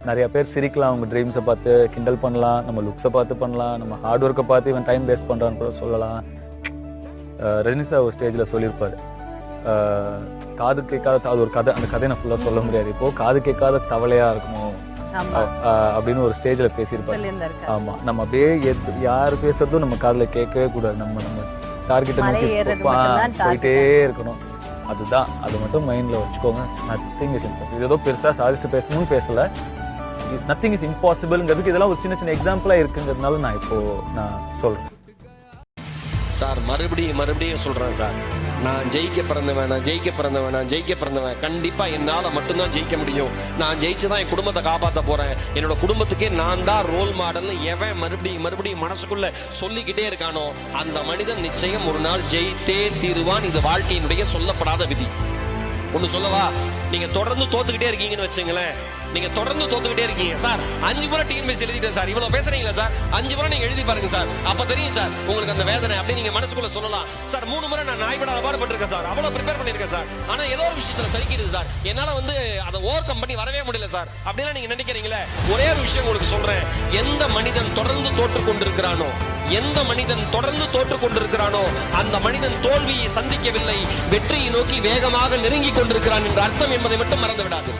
நிறைய பேர் சிரிக்கலாம், அவங்க ட்ரீம்ஸை பார்த்து கிண்டல் பண்ணலாம், நம்ம லுக்ஸை பார்த்து பண்ணலாம், நம்ம ஹார்ட் ஒர்க்கை பார்த்து இவன் டைம் வேஸ்ட் பண்ணுறான்னு கூட சொல்லலாம். ரஜினி சார் ஒரு ஸ்டேஜில் சொல்லியிருப்பாரு, காது கேட்காத அது ஒரு கதை, அந்த கதையை நான் ஃபுல்லாக சொல்ல முடியாது இப்போ, காது கேட்காத தவளையா இருக்கணும் அப்படின்னு ஒரு ஸ்டேஜில் பேசியிருப்பாரு. ஆமாம், நம்ம அப்படியே யார் பேசுறதும் நம்ம காதில் கேட்கவே கூடாது, நம்ம டார்கெட்டை நோக்கி போயிட்டே இருக்கணும். அதுதான், அது மட்டும் மைண்டில் வச்சுக்கோங்க. Nothing is impossible. இது ஏதோ பெருசாக சாதிச்சுட்டு பேசணும்னு பேசலை, நத்திங் இஸ் இம்பாசிபிள்ங்கிறதுக்கு இதெல்லாம் ஒரு சின்ன சின்ன எக்ஸாம்பிளாக இருக்குங்கிறதுனால நான் சொல்கிறேன் சார். மறுபடியும் சொல்கிறேன் சார், நான் ஜெயிக்க பிறந்தவன் கண்டிப்பாக என்னால் மட்டும்தான் ஜெயிக்க முடியும். நான் ஜெயிச்சு தான் என் குடும்பத்தை காப்பாற்ற போகிறேன், என்னோட குடும்பத்துக்கே நான் தான் ரோல் மாடல்னு எவன் மறுபடியும் மனசுக்குள்ள சொல்லிக்கிட்டே இருக்கானோ அந்த மனிதன் நிச்சயம் ஒரு நாள் ஜெயித்தே தீருவான். இது வாழ்க்கையினுடைய சொல்லப்படாத விதி. ஒன்று சொல்லவா, நீங்க தொடர்ந்து தோத்துக்கிட்டே இருக்கீங்கன்னு வச்சுங்களேன், நீங்க தொடர்ந்து தோத்துக்கிட்டே இருக்கீங்க சார். 5 முறை டிஎன்பிஎஸ்சி எழுதிட்டேன் சார், இவ்வளவு பேசுறீங்களா சார், 5 முறை நீங்க எழுதி பாருங்க சார், அப்ப தெரியும் சார் உங்களுக்கு அந்த வேதனை. அப்படி நீங்க மனசுக்குள்ள சொல்லலாம் சார், 3 முறை நான் நாய்படாத பாடுபட்டிருக்கேன் சார், அவ்வளவு ப்ரிப்பேர் பண்ணிருக்கேன் சார், ஆனா ஏதோ ஒரு விஷயத்துல சலிக்கிடுது சார், என்னால அதை ஓவர் கம் பண்ணி வரவே முடியல சார் அப்படின்னா நீங்க நினைக்கிறீங்களே. ஒரே ஒரு விஷயம் உங்களுக்கு சொல்றேன், எந்த மனிதன் தொடர்ந்து தோற்று கொண்டிருக்கிறானோ அந்த மனிதன் தோல்வியை சந்திக்கவில்லை, வெற்றியை நோக்கி வேகமாக நெருங்கி கொண்டிருக்கிறான் என்ற அர்த்தம் என்பதை மட்டும் மறந்து விடாது.